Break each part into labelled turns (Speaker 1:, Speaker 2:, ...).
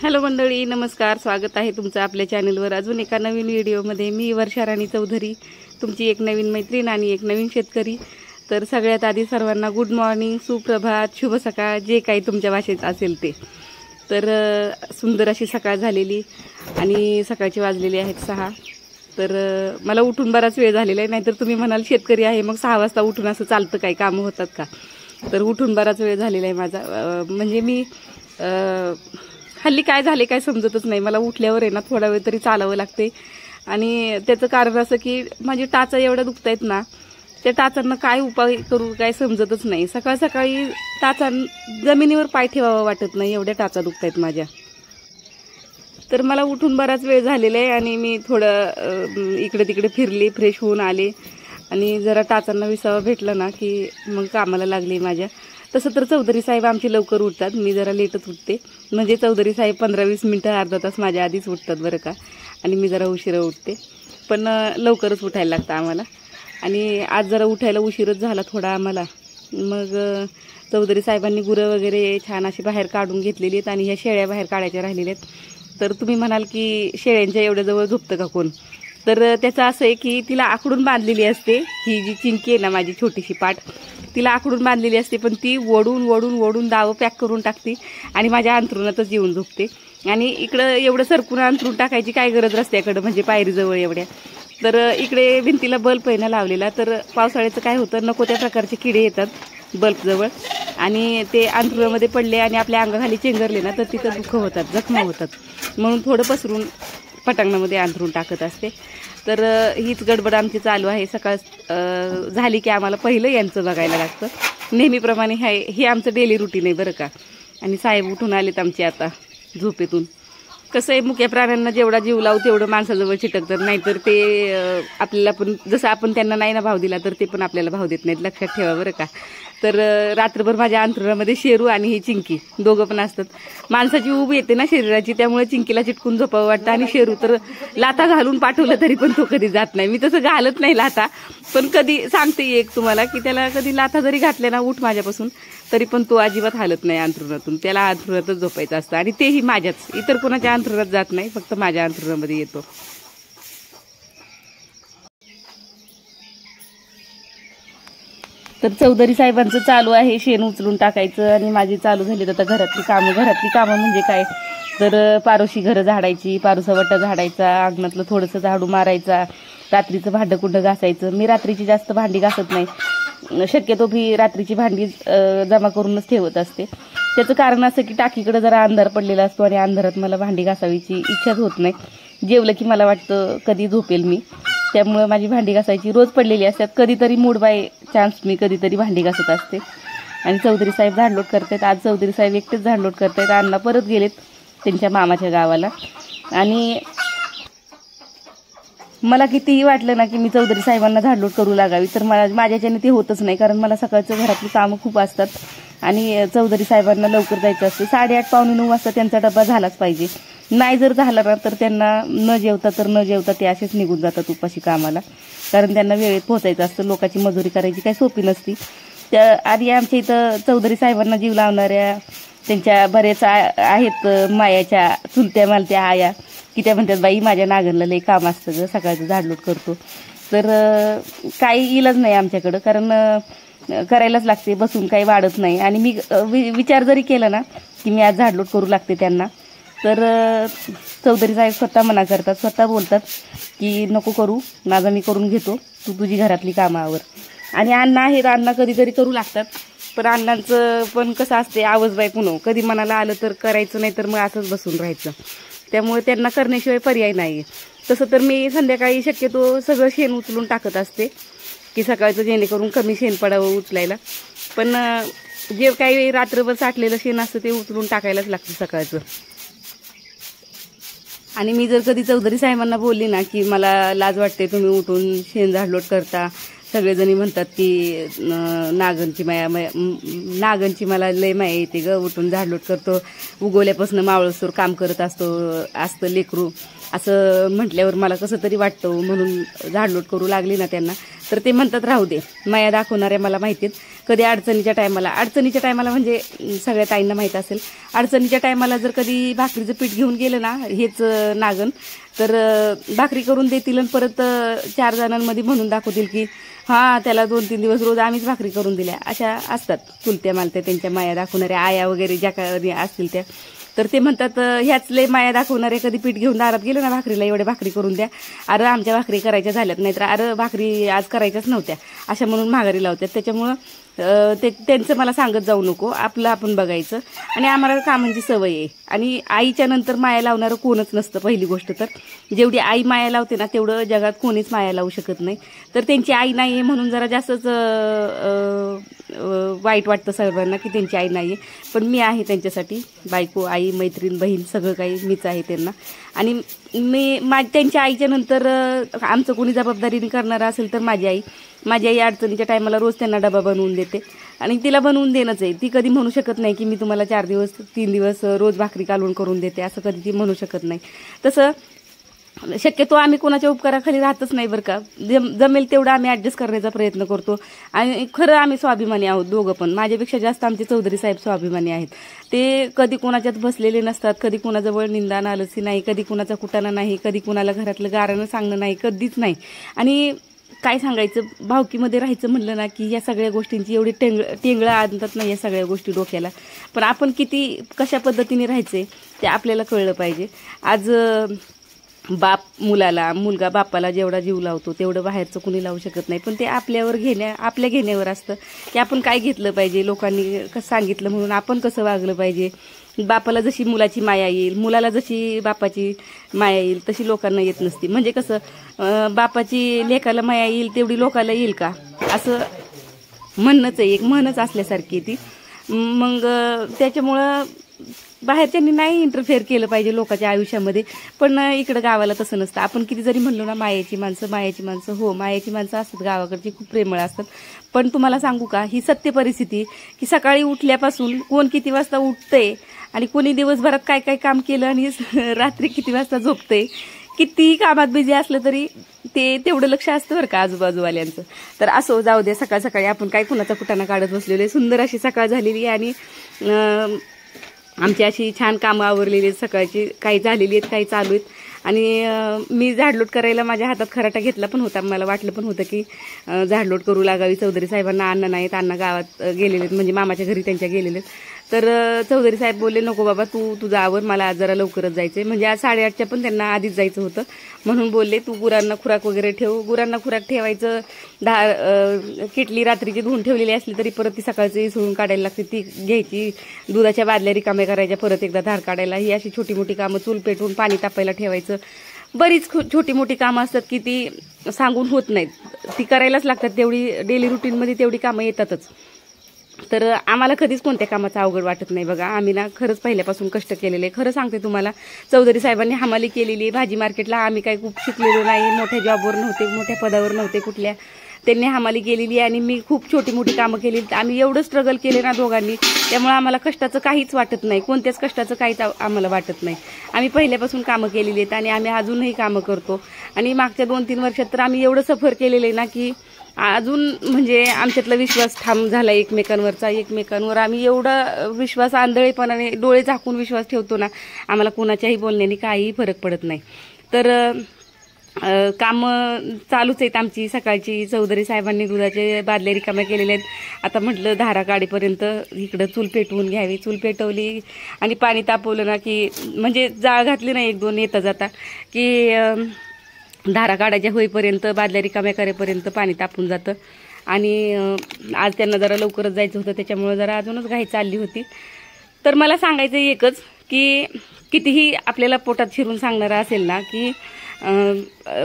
Speaker 1: Hello मंडळी, नमस्कार. स्वागत आहे तुमचं आपल्या चॅनलवर अजून एका नवीन व्हिडिओमध्ये. मी वर्षा राणी चौधरी, तुमची एक नवीन मैत्रीण आणि एक नवीन शेतकरी. तर सगळ्यात आधी सर्वांना गुड मॉर्निंग, सुप्रभात, शुभ सकाळ, जे काही तुमच्या भाषेत असेल ते. तर सुंदर अशी सकाळ झालेली आणि सकाळची वाजलेली आहेत 6. तर मला उठून बराच वेळ झालेला आहे. नाहीतर तुम्ही म्हणाल शेतकरी आहे मग 6 वाजता उठून असं चालतं, काय कामं होतात का? तर उठून बराच वेळ झालेला आहे माझा. म्हणजे मी हल्ली काय झाले काय समजतच नाही. मला उठल्यावर आहे ना थोडा वेळ तरी चालावं लागते. आणि त्याचं कारण असं की माझी टाचा एवढ्या दुखत आहेत ना, त्या टाचांना काय उपाय करू काय समजतच नाही. सकाळ सकाळी टाचा जमिनीवर पाय ठेवावा वाटत नाही, एवढ्या टाचा दुखत आहेत माझ्या. तर मला उठून बराच वेळ झालेला आहे आणि मी थोडं इकडे तिकडे फिरले, फ्रेश होऊन आले आणि जरा टाचांना विसावा भेटला ना की मग कामाला लागले माझ्या. तसं तर चौधरी साहेब आमचे लवकर उठतात, मी जरा लेटच उठते. म्हणजे चौधरी साहेब 15-20 मिनटं अर्धा तास माझ्या आधीच उठतात बरं का, आणि मी जरा उशिरा उठते. पण लवकरच उठायला लागतं आम्हाला. आणि आज जरा उठायला उशीरच झाला थोडा आम्हाला. मग चौधरी साहेबांनी गुरं वगैरे छान अशी बाहेर काढून घेतलेली आहेत आणि ह्या शेळ्या बाहेर काढायच्या राहिलेल्या आहेत. तर तुम्ही म्हणाल की शेळ्यांच्या एवढ्या जवळ झोपतं का कोण? तर त्याचं असं आहे की तिला आखडून बांधलेली असते. ही जी चिंकी आहे ना माझी छोटीशी पाट, तिला आखडून बांधलेली असते, पण ती ओढून ओढून ओढून दावं पॅक करून टाकते आणि माझ्या अंथरुणातच येऊन झोपते. आणि इकडं एवढं सरकून अंथरून टाकायची काय गरज रस्त्याकडं, म्हणजे पायरीजवळ एवढ्या. तर इकडे भिंतीला बल्ब आहे ना लावलेला. तर पावसाळ्याचं काय होतं, नको त्या प्रकारचे किडे येतात बल्बजवळ आणि ते अंथरुणामध्ये पडले आणि आपल्या अंगाखाली चेंगरले ना तर तिथं दुःख होतात, जखमा होतात. म्हणून थोडं पसरून पटांगणामध्ये अंथरून टाकत असते. तर हीच गडबड आमची चालू आहे. सकाळ झाली की आम्हाला पहिलं यांचं बघायला लागतं. नेहमीप्रमाणे हे आमचं डेली रुटीन आहे बरं का. आणि साहेब उठून आलेत आमचे आता झोपेतून. कसं आहे, मुक्या प्राण्यांना जेवढा जीव लावू तेवढं माणसाजवळ चिटकतात. नाहीतर ते आपल्याला पण, जसं आपण त्यांना नाही ना भाव दिला तर ते पण आपल्याला भाव देत नाहीत, लक्षात ठेवा बरं का. तर रात्रभर माझ्या अंथरुणामध्ये शेरू आणि ही चिंकी दोघं पण असतात. माणसाची ऊब येते ना शरीराची, त्यामुळे चिंकीला चिटकून झोपावं वाटतं. आणि शेरू तर लाथा घालून पाठवलं तरी पण तो कधी जात नाही. मी तसं घालत नाही लाथा, पण कधी सांगते एक तुम्हाला की त्याला कधी लाथा जरी घातल्या ना उठ माझ्यापासून, तरी पण तो अजिबात हालत नाही अंथरुणातून. त्याला अंथरुणातच झोपायचं असतं आणि तेही माझ्याच, इतर कोणाच्या अंथरुणात जात नाही, फक्त माझ्या अंथरुणामध्ये येतो. तर चौधरी साहेबांचं चालू आहे शेण उचलून टाकायचं आणि माझी चालू झाली आता घरातली कामं म्हणजे काय तर पारोशी घरं झाडायची, पारोसा वट्टा झाडायचा, अंगणातलं थोडंसं झाडू मारायचा, रात्रीचं भांडं कुंडं घासायचं. मी रात्रीची जास्त भांडी घासत नाही, शक्यतो मी रात्रीची भांडी जमा करूनच ठेवत असते. त्याचं कारण असं की टाकीकडे जरा अंधार पडलेला असतो आणि अंधारात मला भांडी घासावीची इच्छाच होत नाही. जेवलं की मला वाटतं कधी झोपेल मी, त्यामुळे माझी भांडी घासायची रोज पडलेली असतात. कधीतरी मूड बाय चान्स मी कधीतरी भांडी घासत असते. आणि चौधरी साहेब झाडलोट करतायत. आज चौधरी साहेब एकटेच झाडलोट करतायत. अण्णा परत गेलेत त्यांच्या मामाच्या गावाला. आणि मला कितीही वाटलं ना की मी चौधरी साहेबांना झाडलोट करू लागावी तर माझ्याच्याने ते होतच नाही. कारण मला सकाळचं घरातली कामं खूप असतात आणि चौधरी साहेबांना लवकर जायचं असतं. 8:30 पावणे 9 वाजता त्यांचा डबा झालाच पाहिजे. नाही जर झाला ना तर त्यांना न जेवता ते असेच निघून जातात उपाशी कामाला. कारण त्यांना वेळेत पोहोचायचं असतं. लोकांची मजुरी करायची काही सोपी नसती. आणि आमच्या इथं चौधरी साहेबांना जीव लावणाऱ्या त्यांच्या बरेच आहेत मायाच्या चुलत्या मालत्या आया, की त्या म्हणतात बाई माझ्या नागरला लई काम असतं ग, सकाळचं झाडलोट करतो. तर काही इलाज नाही आमच्याकडं, कारण करायलाच लागते, बसून काही वाढत नाही. आणि मी विचार जरी केला ना की मी आज झाडलोट करू लागते त्यांना, तर चौधरी साहेब स्वतः मना करतात, स्वतः बोलतात की नको करू, माझा मी करून घेतो, तू तुझी घरातली कामं आवर. आणि अण्णा आहेत, अण्णा कधीतरी करू लागतात. पण अण्णांचं पण कसं असते, आवाज बाय कुणो, कधी मनाला आलं तर करायचं, नाही तर मग असंच बसून राहायचं. त्यामुळे त्यांना करण्याशिवाय पर्याय नाही. तसं तर मी संध्याकाळी शक्यतो सगळं शेण उचलून टाकत असते की सकाळचं जेणेकरून कमी शेण पडावं उचलायला. पण जे काही रात्रभर साठलेलं शेण असतं ते उचलून टाकायलाच लागतं सकाळचं. आणि मी जर कधी चौधरी साहेबांना बोलली ना की मला लाज वाटते, तुम्ही उठून शेण झाडलोट करता, सगळेजणी म्हणतात की नागनची मला लय माया येते ग, उठून झाडलोट करतो, उगवल्यापासून मावळसूर काम करत असतं लेकरू, असं म्हटल्यावर मला कसं तरी वाटतं, म्हणून झाडलोट करू लागली ना त्यांना. तर ते म्हणतात राहू दे, माया दाखवणाऱ्या मला माहितीत. कधी अडचणीच्या टायमाला म्हणजे सगळ्या ताईंना माहीत असेल, अडचणीच्या टायमाला जर कधी भाकरीचं पीठ घेऊन गेलं ना हेच नागन, तर भाकरी करून देतील आणि परत 4 जणांमध्ये म्हणून दाखवतील की हां त्याला 2-3 दिवस रोज आम्हीच भाकरी करून दिल्या. अशा असतात चुलत्या मालत्या, त्यांच्या माया दाखवणाऱ्या आया वगैरे ज्या काही असतील त्या. तर ते म्हणतात ह्याच लय माया दाखवणारे, कधी पीठ घेऊन दारात गेलं ना भाकरीला, एवढे भाकरी करून द्या, अरे आमच्या भाकरी करायच्या झाल्यात, नाहीतर अरे भाकरी आज करायच्याच नव्हत्या, अशा म्हणून माघारी लावतात. त्याच्यामुळं त्यांचं मला सांगत जाऊ नको, आपलं आपण बघायचं. आणि आम्हाला कामांची सवय आहे. आणि आईच्या नंतर माया लावणारं कोणच नसतं. पहिली गोष्ट तर जेवढी आई माया लावते ना तेवढं जगात कोणीच माया लावू शकत नाही. तर त्यांची आई नाही आहे म्हणून जरा जास्तच वाईट वाटतं सर्वांना की त्यांची आई नाही आहे. पण मी आहे त्यांच्यासाठी, बायको, आई, मैत्रीण, बहीण, सगळं काही मीच आहे त्यांना. आणि त्यांच्या आईच्या नंतर आमचं कोणी जबाबदारीने करणारं असेल तर माझी आई अडचणीच्या टायमाला रोज त्यांना डबा बनवून देते. आणि तिला बनवून देणंच आहे. ती कधी म्हणू शकत नाही की मी तुम्हाला 4 दिवस 3 दिवस रोज भाकरी कालवून करून देते, असं कधी ती म्हणू शकत नाही. तसं शक्यतो आम्ही कोणाच्या उपकाराखाली राहतच नाही बरं का. जमेल तेवढं आम्ही ॲडजस्ट करण्याचा प्रयत्न करतो. आणि खरं आम्ही स्वाभिमानी आहोत दोघं पण. माझ्यापेक्षा जास्त आमचे चौधरी साहेब स्वाभिमानी आहेत. ते कधी कोणाच्यात बसलेले नसतात, कधी कोणाजवळ निंदा नालसी नाही, कधी कोणाचा कुटाणा नाही, कधी कोणाला घरातलं गारानं सांगणं नाही, कधीच नाही. आणि काय सांगायचं, भावकीमध्ये राहायचं म्हणलं ना की या सगळ्या गोष्टींची एवढी टेंगळं आणतात ना या सगळ्या गोष्टी डोक्याला. पण आपण किती कशा पद्धतीने राहायचे ते आपल्याला कळलं पाहिजे. आज बाप मुलाला, मुलगा बापाला जेवढा जीव लावतो तेवढं बाहेरचं कुणी लावू शकत नाही. पण ते आपल्या घेण्यावर असतं की आपण काय घेतलं पाहिजे, लोकांनी सांगितलं म्हणून आपण कसं वागलं पाहिजे. बापाला जशी मुलाची माया येईल, मुलाला जशी बापाची माया येईल तशी लोकांना येत नसती. म्हणजे कसं बापाची लेकाला माया येईल तेवढी लोकाला येईल का, असं म्हणणंच आहे, एक म्हणच असल्यासारखी ती. मग त्याच्यामुळं बाहेरच्यांनी नाही इंटरफेअर केलं पाहिजे लोकांच्या आयुष्यामध्ये. पण इकडं गावाला तसं नसतं. आपण किती जरी म्हणलो ना मायाची माणसं, हो मायाची माणसं असतात गावाकडची, खूप प्रेमळ असतात. पण तुम्हाला सांगू का, ही सत्य परिस्थिती की सकाळी उठल्यापासून कोण किती वाजता उठतंय आणि कोणी दिवसभरात काय काय काम केलं आणि रात्री किती वाजता झोपतंय, कितीही कामात बिझी असलं तरी ते तेवढं लक्ष असतं बरं का आजूबाजूवाल्यांचं. तर असो, जाऊ दे. सकाळ सकाळी आपण काय कुणाचा कुटाणा काढत बसलेलो आहे. सुंदर अशी सकाळ झालेली आहे आणि आमची अशी छान कामं आवरलेली आहेत सकाळची, काही झालेली आहेत, काही चालू आहेत. आणि मी झाडलोट करायला माझ्या हातात खराटा घेतला पण होता. मला वाटलं पण होतं की झाडलोट करू लागावी. चौधरी साहेबांना अण्णा नाहीत, अण्णा गावात गेलेले आहेत, म्हणजे मामाच्या घरी त्यांच्या गेलेले आहेत. तर चौधरी साहेब बोलले नको बाबा तुझं आवर, मला आज जरा लवकरच जायचं आहे. म्हणजे आज 8:30च्या पण त्यांना आधीच जायचं होतं. म्हणून बोलले तू गुरांना खुराक वगैरे ठेव. गुरांना खुराक ठेवायचं, किटली रात्रीची धुवून ठेवलेली असली तरी परत ती सकाळची सोडून काढायला लागते, ती घ्यायची. दुधाच्या बादल्या रिकाम्या करायच्या, परत एकदा धार काढायला. ही अशी छोटी मोठी कामं, चूल पेटवून पाणी तापायला ठेवायचं, बरीच छोटी मोठी कामं असतात की ती सांगून होत नाहीत, ती करायलाच लागतात. तेवढी डेली रुटीनमध्ये तेवढी कामं येतातच. तर आम्हाला कधीच कोणत्या कामाचं अवघड वाटत नाही बघा. आम्ही ना खरंच पहिल्यापासून कष्ट केलेले. खरं सांगते तुम्हाला, चौधरी साहेबांनी हमाली केलेली. भाजी मार्केटला आम्ही काही खूप शिकलेलो नाही, मोठ्या जॉबवर नव्हते, मोठ्या पदावर नव्हते कुठल्या. त्यांनी हमाली केलेली आणि मी खूप छोटी मोठी कामं केलेली. आम्ही एवढं स्ट्रगल केले ना दोघांनी, त्यामुळे आम्हाला कष्टाचं काहीच वाटत नाही, कोणत्याच कष्टाचं काहीच आम्हाला वाटत नाही. आम्ही पहिल्यापासून कामं केलेली आहेत आणि आम्ही अजूनही कामं करतो. आणि मागच्या 2-3 वर्षात तर आम्ही एवढं सफर केलेलं आहे ना की अजून म्हणजे आमच्यातला विश्वास ठाम झाला एकमेकांवर. आम्ही एवढा विश्वास आंधळेपणाने डोळे झाकून विश्वास ठेवतो ना, आम्हाला कोणाच्याही बोलण्याने काहीही फरक पडत नाही. तर कामं चालूच आहेत आमची सकाळची. चौधरी साहेबांनी दुधाचे बादल्या रिकाम्या केलेल्या आहेत. आता म्हटलं धारा काढीपर्यंत इकडं चूल पेटवून घ्यावी. चूल पेटवली आणि पाणी तापवलं ना की, म्हणजे जाळ घातली ना 1-2 येता जाता की धारा काढायच्या होईपर्यंत, बादल्या रिकाम्या करेपर्यंत पाणी तापून जातं. आणि आज त्यांना जरा लवकरच जायचं होतं, त्याच्यामुळे जरा अजूनच घाई चालली होती. तर मला सांगायचं एकच की कितीही आपल्याला पोटात शिरून सांगणारा असेल ना की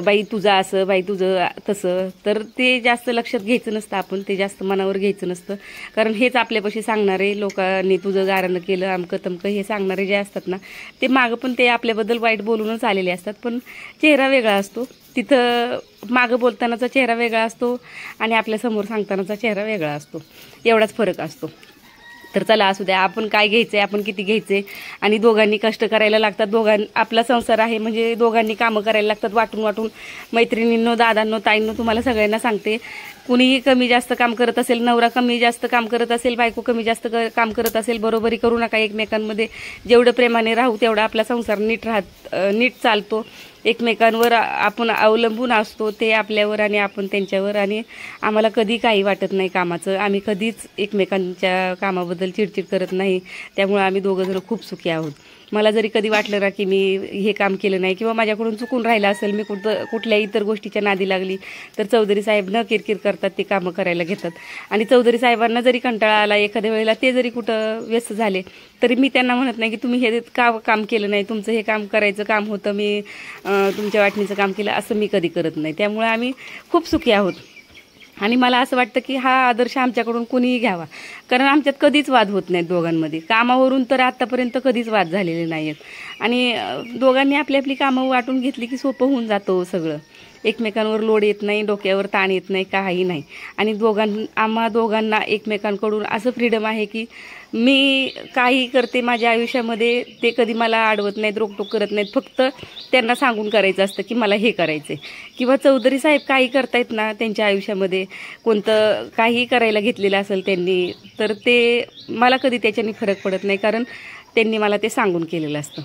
Speaker 1: बाई तुझं असं, बाई तुझं तसं, तर ते जास्त लक्षात घ्यायचं नसतं. आपण ते जास्त मनावर घ्यायचं नसतं. कारण हेच आपल्यापाशी सांगणारे, लोकांनी तुझं गारानं केलं अमकं तमकं हे सांगणारे जे असतात ना, ते मागं पण ते आपल्याबद्दल वाईट बोलूनच आलेले असतात. पण चेहरा वेगळा असतो. तिथं मागं बोलतानाचा चेहरा वेगळा असतो आणि आपल्यासमोर सांगतानाचा चेहरा वेगळा असतो, एवढाच फरक असतो. तर चला असू द्या, आपण काय घ्यायचंय, आपण किती घ्यायचे, आणि दोघांनी कष्ट करायला लागतात. आपला संसार आहे म्हणजे दोघांनी कामं करायला लागतात वाटून वाटून. मैत्रिणींनो, दादांनो, ताईंनो, तुम्हाला सगळ्यांना सांगते, कुणीही कमी जास्त काम करत असेल, नवरा कमी जास्त काम करत असेल, बायको कमी जास्त काम करत असेल, बरोबरी करू नका एकमेकांमध्ये. जेवढं प्रेमाने राहू तेवढा आपला संसार नीट चालतो. एकमेकांवर आपण अवलंबून असतो, ते आपल्यावर आणि आपण त्यांच्यावर. आणि आम्हाला कधी काही वाटत नाही कामाचं, आम्ही कधीच एकमेकांच्या कामाबद्दल चिडचिड करत नाही. त्यामुळे आम्ही दोघंजण खूप सुखी आहोत. मला जरी कधी वाटलं ना की मी हे काम केलं नाही किंवा माझ्याकडून चुकून राहिलं असेल, मी कुठल्याही इतर गोष्टीच्या नादी लागली, तर चौधरी साहेब न किरकिर करतात, ते कामं करायला घेतात. आणि चौधरी साहेबांना जरी कंटाळा आला एखाद्या वेळेला, ते जरी कुठं व्यस्त झाले, तरी मी त्यांना म्हणत नाही की तुम्ही हे काम केलं नाही, तुमचं हे काम करायचं काम होतं, मी तुमच्या वाटणीचं काम केलं, असं मी कधी करत नाही. त्यामुळे आम्ही खूप सुखी आहोत. आणि मला असं वाटतं की हा आदर्श आमच्याकडून कोणीही घ्यावा, कारण आमच्यात कधीच वाद होत नाहीत दोघांमध्ये. कामावरून तर आत्तापर्यंत कधीच वाद झालेले नाही आहेत. आणि दोघांनी आपली आपली कामं वाटून घेतली की सोपं होऊन जातं सगळं. एकमेकांवर लोड येत नाही, डोक्यावर ताण येत नाही, काही नाही. आणि आम्हा दोघांना एकमेकांकडून असं फ्रीडम आहे की मी काही करते माझ्या आयुष्यामध्ये, ते कधी मला अडवत नाहीत, रोकटोक करत नाहीत. फक्त त्यांना सांगून करायचं असतं की मला हे करायचं आहे. किंवा चौधरी साहेब काही करतायत ना त्यांच्या आयुष्यामध्ये, कोणतं काही करायला घेतलेलं असेल त्यांनी, तर ते मला कधी त्याच्याने फरक पडत नाही, कारण त्यांनी मला ते सांगून केलेलं असतं.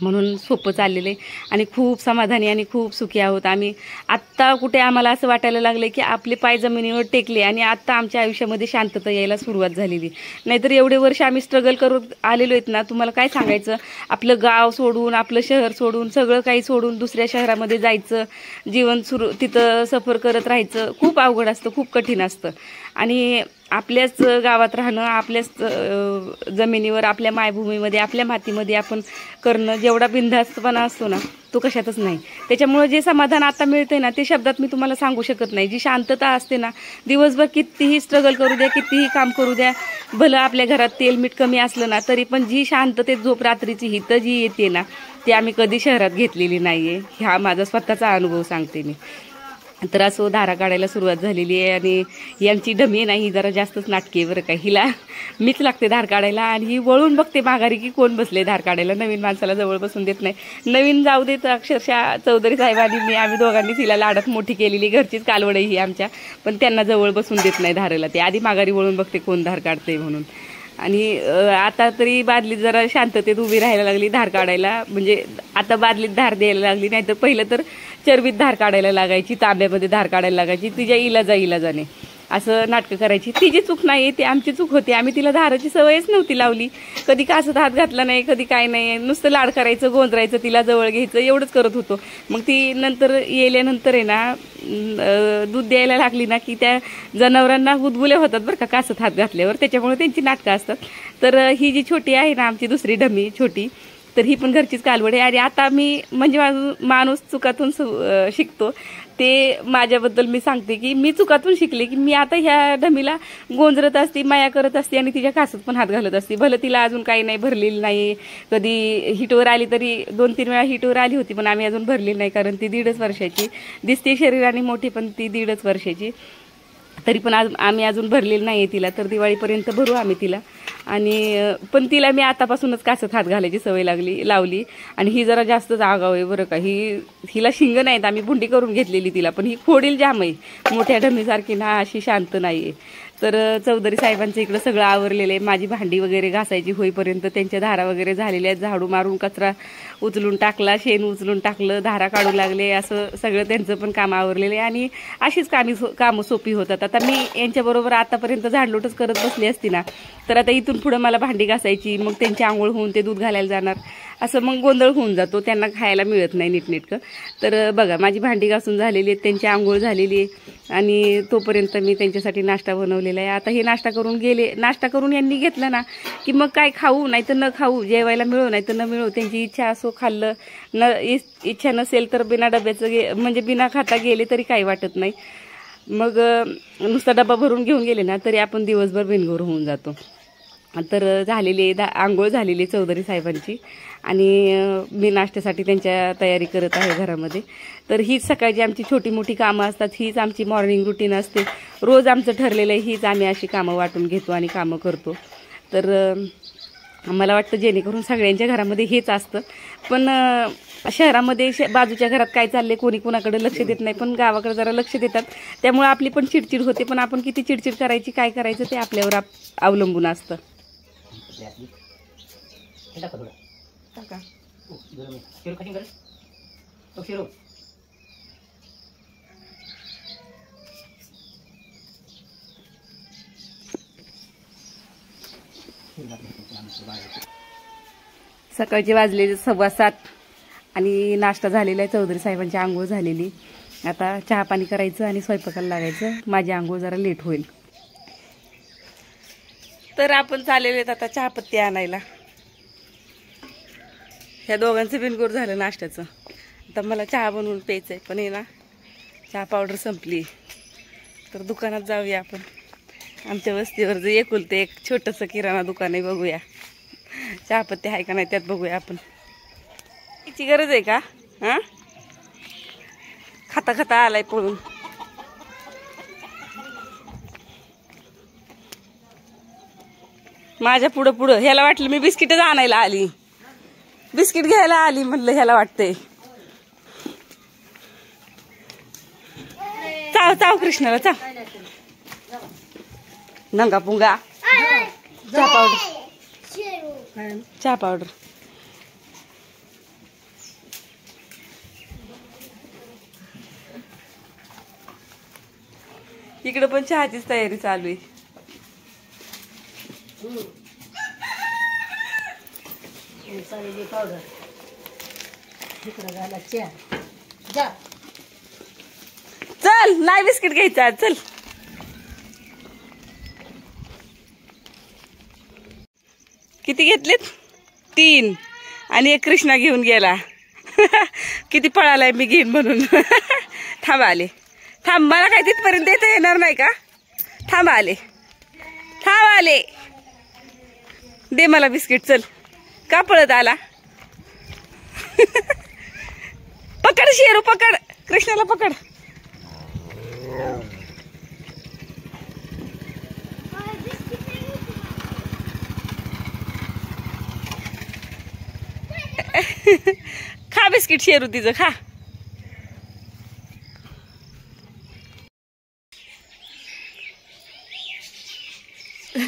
Speaker 1: म्हणून सोपं चाललेलं आहे आणि खूप समाधानी आणि खूप सुखी आहोत आम्ही. आत्ता कुठे आम्हाला असं वाटायला लागलं की आपले पाय जमिनीवर टेकले आणि आत्ता आमच्या आयुष्यामध्ये शांतता यायला सुरुवात झालेली. नाहीतर एवढे वर्ष आम्ही स्ट्रगल करत आलेलो आहेत ना, तुम्हाला काय सांगायचं. आपलं गाव सोडून, आपलं शहर सोडून, सगळं काही सोडून दुसऱ्या शहरामध्ये जायचं, जीवन तिथं सफर करत राहायचं खूप अवघड असतं, खूप कठीण असतं. आणि आपल्याच गावात राहणं, आपल्याच जमिनीवर, आपल्या मायभूमीमध्ये, आपल्या मातीमध्ये आपण करणं, जेवढा बिनधास्तपणा असतो ना, तो कशातच नाही. त्याच्यामुळे जे समाधान आता मिळते ना, ते शब्दात मी तुम्हाला सांगू शकत नाही. जी शांतता असते ना, दिवसभर कितीही स्ट्रगल करू द्या, कितीही काम करू द्या, भलं आपल्या घरात तेल मीठ कमी असलं ना, तरी पण जी शांततेत झोप रात्रीची हितं जी येते ना, ती आम्ही कधी शहरात घेतलेली नाही आहे. हा माझा स्वतःचा अनुभव सांगते मी. तर असं धारा काढायला सुरुवात झालेली आहे. आणि यांची डमी नाही, ही जरा जास्तच नाटकी आहे बरं का. हिला मीच लागते धार काढायला, आणि ही वळून बघते माघारी की कोण बसले धार काढायला. नवीन माणसाला जवळ बसून देत नाही. नवीन जाऊ देत, अक्षरशः चौधरी साहेबांनी आम्ही दोघांनीच हिला लाडात मोठी केलेली, घरचीच कालवड ही आमच्या, पण त्यांना जवळ बसून देत नाही धाराला. ते आधी माघारी वळून बघते कोण धार काढते म्हणून. आणि आता तरी बादलीत जरा शांततेत उभी राहायला लागली धार काढायला. म्हणजे आता बादलीत धार द्यायला लागली, नाही तर पहिलं तर चरबीत धार काढायला लागायची, तांब्यामध्ये धार काढायला लागायची. तिच्या इलाजाने असं नाटकं करायची. तिची चूक नाही, ती आमची चूक होती. आम्ही तिला धाराची सवयच नव्हती लावली. कधी कासत हात घातला नाही, कधी काय नाही. नुसतं लाड करायचं, गोंजरायचं, तिला जवळ घ्यायचं, एवढंच करत होतो. मग ती नंतर येल्यानंतर आहे ना, दूध द्यायला लागली ना की त्या जनावरांना गुदगुल्या होतात बरं का कासत हात घातल्यावर. त्याच्यामुळे त्यांची नाटकं असतात. तर ही जी छोटी आहे ना, आमची दुसरी डमी छोटी, तर ही पण घरचीच कालवड आहे. आणि आता मी म्हणजे माणूस चुकातून शिकतो, ते माझ्याबद्दल मी सांगते की मी चुकातून शिकले की मी आता ह्या डमीला गोंजरत असते, माया करत असते आणि तिच्या कासत पण हात घालत असते. भलं तिला अजून काही नाही, भरलेली नाही. कधी हिटवर आली तरी 2-3 वेळा हिटवर आली होती, पण आम्ही अजून भरलेली नाही, कारण ती 1.5 वर्षाची दिसते शरीराने मोठी, पण ती 1.5 वर्षाची. तरी पण आम्ही अजून भरलेलं नाही आहे तिला. तर दिवाळीपर्यंत भरू आम्ही तिला. आणि पण तिला मी आतापासूनच कासत हात घालायची सवय लावली. आणि ही जरा जास्तच आगाव आहे बरं का. हिला शिंग नाहीत, आम्ही भुंडी करून घेतलेली तिला, पण ही खोडील जाम आहे, मोठ्या डमीसारखी ना, अशी शांत नाही आहे. तर चौधरी साहेबांचं इकडं सगळं आवरलेलं आहे. माझी भांडी वगैरे घासायची होईपर्यंत त्यांच्या धारा वगैरे झालेल्या आहेत. झाडू मारून कचरा उचलून टाकला, शेण उचलून टाकलं, धारा काढू लागले, असं सगळं त्यांचं पण काम आवरलेलं आहे. आणि अशीच कामं सोपी होतात. आता मी यांच्याबरोबर आतापर्यंत झाडलोटच करत बसली असती ना, तर आता इथून पुढं मला भांडी घासायची, मग त्यांची आंघोळ होऊन ते दूध घालायला जाणार, असं मग गोंधळ होऊन जातो, त्यांना खायला मिळत नाही नीटनेटकं. तर बघा, माझी भांडी घासून झालेली आहे, त्यांची आंघोळ झालेली आहे, आणि तोपर्यंत मी त्यांच्यासाठी नाश्ता बनवलेला आहे. आता हे नाश्ता करून यांनी घेतलं ना की मग काय खाऊ, नाही तर न खाऊ, जेवायला मिळो नाही तर न मिळो, त्यांची इच्छा असो खाल्लं, इच्छा नसेल तर बिना डब्याचं म्हणजे बिना खाता गेले तरी काही वाटत नाही. मग नुसता डबा भरून घेऊन गेले ना तरी आपण दिवसभर बिनघोर होऊन जातो. तर झालेली आंघोळ झालेली चौधरी साहेबांची आणि मी नाश्त्यासाठी त्यांच्या तयारी करत आहे घरामध्ये. तर हीच सकाळची आमची छोटी मोठी कामं असतात, हीच आमची मॉर्निंग रुटीन असते. रोज आमचं ठरलेलं आहे, हीच आम्ही अशी कामं वाटून घेतो आणि कामं करतो. तर मला वाटतं जेणेकरून सगळ्यांच्या घरामध्ये हेच असतं. पण शहरामध्ये बाजूच्या घरात काय चाललंय कोणी कोणाकडे लक्ष देत नाही, पण गावाकडे जरा लक्ष देतात. त्यामुळे आपली पण चिडचिड होते. पण आपण किती चिडचिड करायची, काय करायचं ते आपल्यावर अवलंबून असतं. सकाळचे वाजलेले 7:15 आणि नाश्ता झालेला आहे. चौधरी साहेबांची आंघोळ झालेली. आता चहा पाणी करायचं आणि स्वयंपाकाला लागायचं. माझी आंघोळ जरा लेट होईल. तर आपण चाललेले आहेत आता चहापत्ती आणायला. ह्या दोघांचं बिनगोर झालं नाश्त्याचं. आता मला चहा बनवून प्यायचं आहे, पण आहे ना चहा पावडर संपली. तर दुकानात जाऊया आपण. आमच्या वस्तीवर जे एकुलते एक छोटंसं किराणा दुकान आहे, बघूया चहापत्ती आहे का नाही त्यात बघूया आपण. याची गरज आहे का? हां, खाता खाता आलाय पळून. माझ्या पुढं पुढं ह्याला वाटलं मी बिस्किटच आणायला आली, बिस्किट घ्यायला आली म्हणलं ह्याला वाटतंय. चाव चाव कृष्णाला चाव. नंगा पुंगा चहा पावडर, चहा पावडर. इकडे पण चहाचीच तयारी चालू आहे. पावडर चल, नाही बिस्किट घ्यायचं आज, चल. किती घेतलेत? 3 आणि एक कृष्णा घेऊन गेला. किती पळालाय मी घेईन म्हणून. थांब आले, थांब, मला काय तिथपर्यंत येता येणार नाही का? थांब आले, थांब आले, दे मला बिस्किट. चल, का पळत आला? पकड शेरू, पकड कृष्णाला, पकड. खा बिस्किट शेरू तिचं, खा.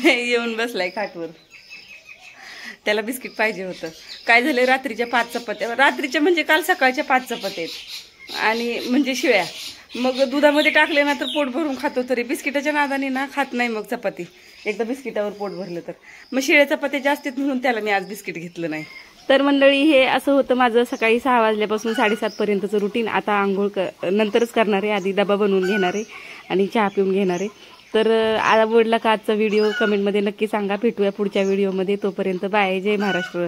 Speaker 1: येऊन बसलाय खाटवर. त्याला बिस्किट पाहिजे होतं. काय झालं, रात्रीच्या 5 चपात्या, रात्रीच्या म्हणजे काल सकाळच्या 5 चपात्या आहेत आणि म्हणजे शिळ्या. मग दुधामध्ये टाकले ना तर पोट भरून खातो, तरी बिस्किटाच्या नादाने ना खात नाही मग चपाती. एकदा बिस्किटावर पोट भरलं तर मग शिळ्या चपात्या जास्त आहेत म्हणून त्याला मी आज बिस्किट घेतलं नाही. तर मंडळी, हे असं होतं माझं सकाळी 6 वाजल्यापासून 7:30 पर्यंतचं रुटीन. आता आंघोळ नंतरच करणार आहे. आधी डबा बनवून घेणार आहे आणि चहा पिऊन घेणार आहे. तर आवडला का आजचा व्हिडिओ कमेंटमध्ये नक्की सांगा. भेटूया पुढच्या व्हिडिओमध्ये. तोपर्यंत बाय. जय महाराष्ट्र.